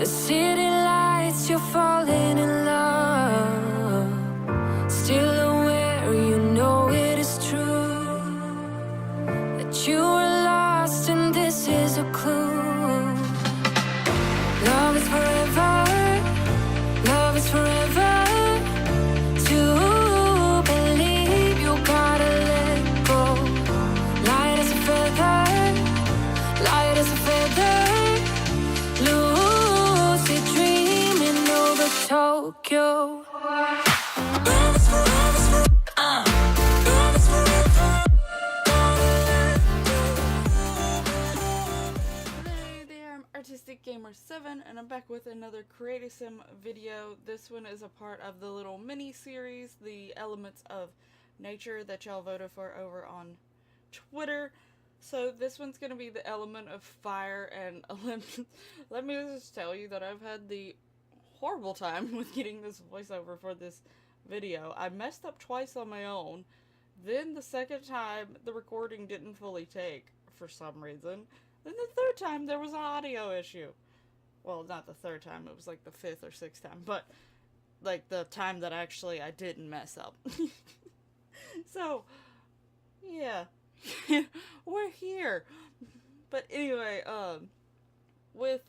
The city lights, you're falling in love. Still aware, you know it is true that you were lost and this is a clue. Love is forever, love is forever. To believe you gotta let go. Light as a feather, light as a feather. Lucid dreaming over Tokyo. Love is forever, love is forever. Hey there, I'm Artistic Gamer 7 and I'm back with another Creative Sim video. This one is a part of the little mini series, the Elements of Nature, that y'all voted for over on Twitter. So this one's going to be the element of fire, and let me just tell you that I've had the horrible time with getting this voiceover for this video. I messed up twice on my own, then the second time the recording didn't fully take for some reason, then the third time there was an audio issue. Well, not the third time, it was like the fifth or sixth time, but like the time that actually I didn't mess up. So, yeah. We're here. But anyway, with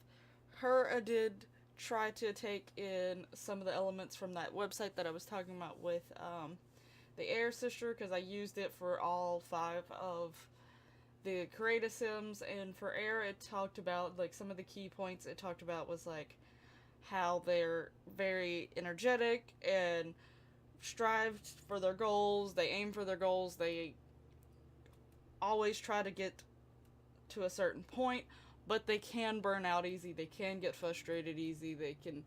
her, I did try to take in some of the elements from that website that I was talking about with the Air Sister, because I used it for all 5 of the Creative Sims. And for Air, it talked about, like, some of the key points it talked about was, like, how they're very energetic and strive for their goals, they aim for their goals, they always try to get to a certain point, but they can burn out easy, they can get frustrated easy, they can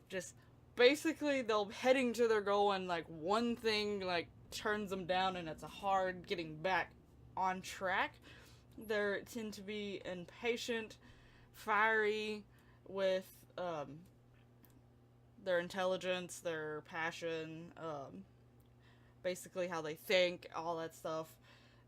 just, basically, they'll heading to their goal and, like, one thing, like, turns them down and it's a hard getting back on track. They tend to be impatient, fiery with, their intelligence, their passion, basically how they think, all that stuff.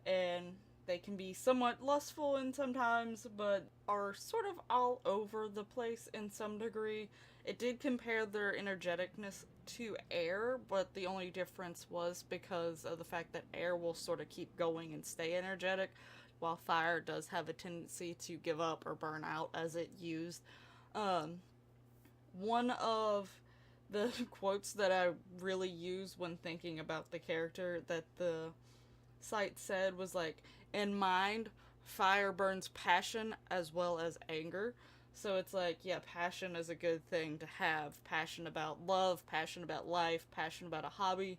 And they can be somewhat lustful in sometimes, but are sort of all over the place in some degree. It did compare their energeticness to air, but the only difference was because of the fact that air will sort of keep going and stay energetic, while fire does have a tendency to give up or burn out as it used. One of the quotes that I really use when thinking about the character that the site said was like, in mind, fire burns passion as well as anger. So it's like, yeah, passion is a good thing to have. Passion about love, passion about life, passion about a hobby.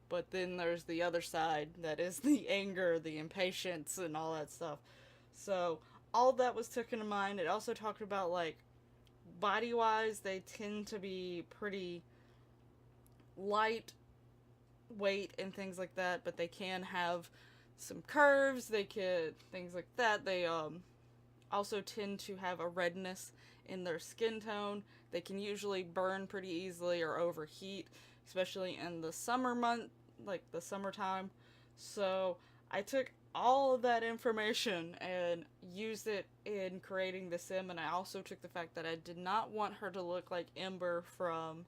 But then there's the other side that is the anger, the impatience, and all that stuff. So all that was taken in mind. It also talked about, like, body-wise, they tend to be pretty light weight and things like that, but they can have some curves, they could, things like that. They also tend to have a redness in their skin tone. They can usually burn pretty easily or overheat, especially in the summer month, like the summertime. So I took all of that information and used it in creating the sim, and I also took the fact that I did not want her to look like Ember from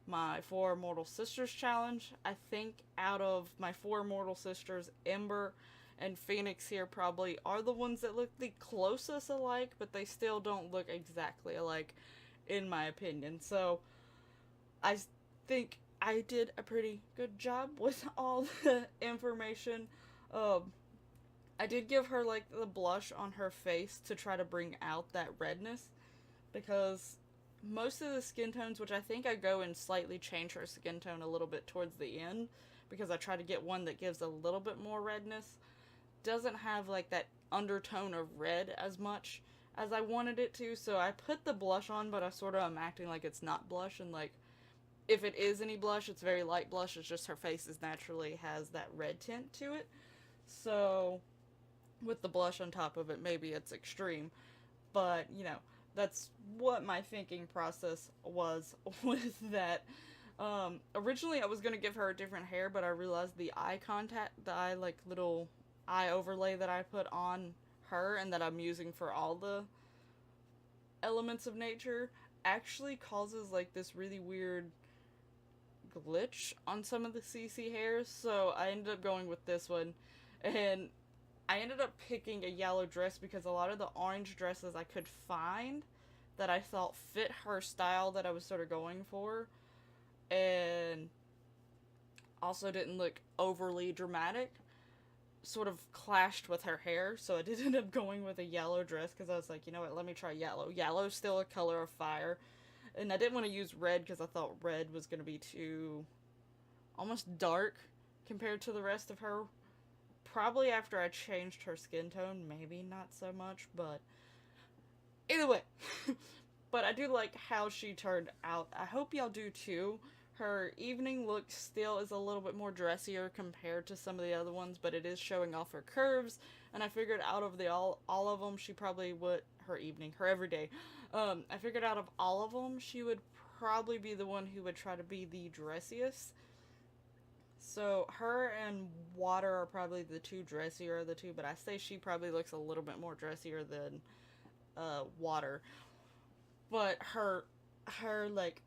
my 4 Immortal Sisters challenge. I think out of my 4 Immortal Sisters, Ember and Phoenix here probably are the ones that look the closest alike, but they still don't look exactly alike, in my opinion. So I think I did a pretty good job with all the information. I did give her, like, the blush on her face to try to bring out that redness, because most of the skin tones, which I think I go and slightly change her skin tone a little bit towards the end, because I try to get one that gives a little bit more redness, doesn't have, like, that undertone of red as much as I wanted it to. So I put the blush on, but I sort of am acting like it's not blush, and, like, if it is any blush, it's very light blush. It's just her face is naturally has that red tint to it. So with the blush on top of it, maybe it's extreme, but, you know, that's what my thinking process was with that. Originally I was going to give her a different hair, but I realized the eye contact, the eye, like, little eye overlay that I put on her and that I'm using for all the elements of nature actually causes like this really weird glitch on some of the CC hairs, so I ended up going with this one. And I ended up picking a yellow dress because a lot of the orange dresses I could find that I thought fit her style that I was sort of going for, and also didn't look overly dramatic, sort of clashed with her hair. So I did end up going with a yellow dress because I was like, you know what, let me try yellow. Yellow's still a color of fire. And I didn't want to use red because I thought red was going to be too almost dark compared to the rest of her. Probably after I changed her skin tone, maybe not so much, but either way. But I do like how she turned out. I hope y'all do too. Her evening look still is a little bit more dressier compared to some of the other ones, but it is showing off her curves. And I figured out of the all of them, she probably would her everyday. I figured out of all of them, she would probably be the one who would try to be the dressiest. So her and Water are probably the two dressier of the two, but I say she probably looks a little bit more dressier than Water. But her like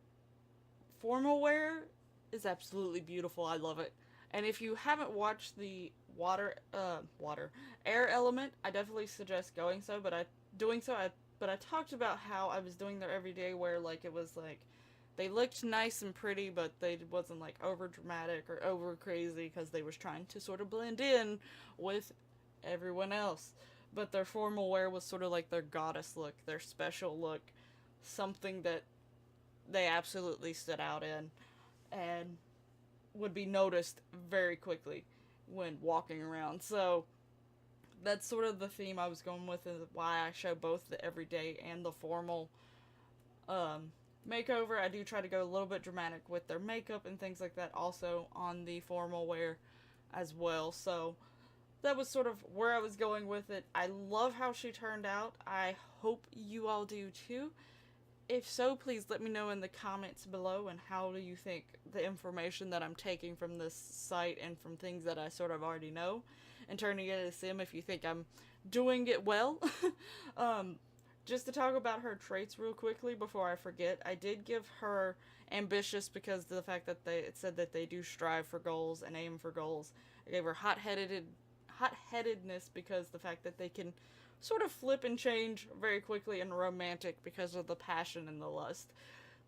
formal wear is absolutely beautiful. I love it. And if you haven't watched the water air element, I definitely suggest doing so. But I talked about how I was doing their everyday wear, like it was like they looked nice and pretty, but they wasn't like over dramatic or over crazy because they was trying to sort of blend in with everyone else. But their formal wear was sort of like their goddess look, their special look, something that they absolutely stood out in and would be noticed very quickly when walking around. So that's sort of the theme I was going with, and why I show both the everyday and the formal makeover. I do try to go a little bit dramatic with their makeup and things like that also on the formal wear as well. So that was sort of where I was going with it. I love how she turned out. I hope you all do too. If so, please let me know in the comments below, and how do you think the information that I'm taking from this site and from things that I sort of already know and turning it into a sim, if you think I'm doing it well. Just to talk about her traits real quickly before I forget, I did give her ambitious because of the fact that it said that they do strive for goals and aim for goals. I gave her hot-headedness because the fact that they can sort of flip and change very quickly, and romantic because of the passion and the lust.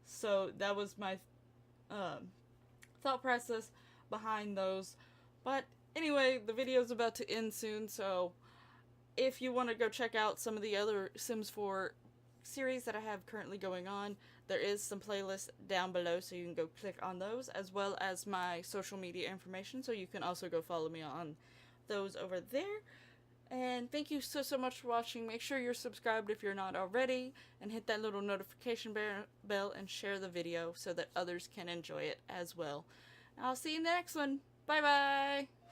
So that was my thought process behind those. But anyway, the video's about to end soon, so if you want to go check out some of the other Sims 4 series that I have currently going on, there is some playlists down below, so you can go click on those, as well as my social media information, so you can also go follow me on those over there. And thank you so much for watching. Make sure you're subscribed if you're not already, and hit that little notification bell and share the video so that others can enjoy it as well. I'll see you in the next one. Bye bye!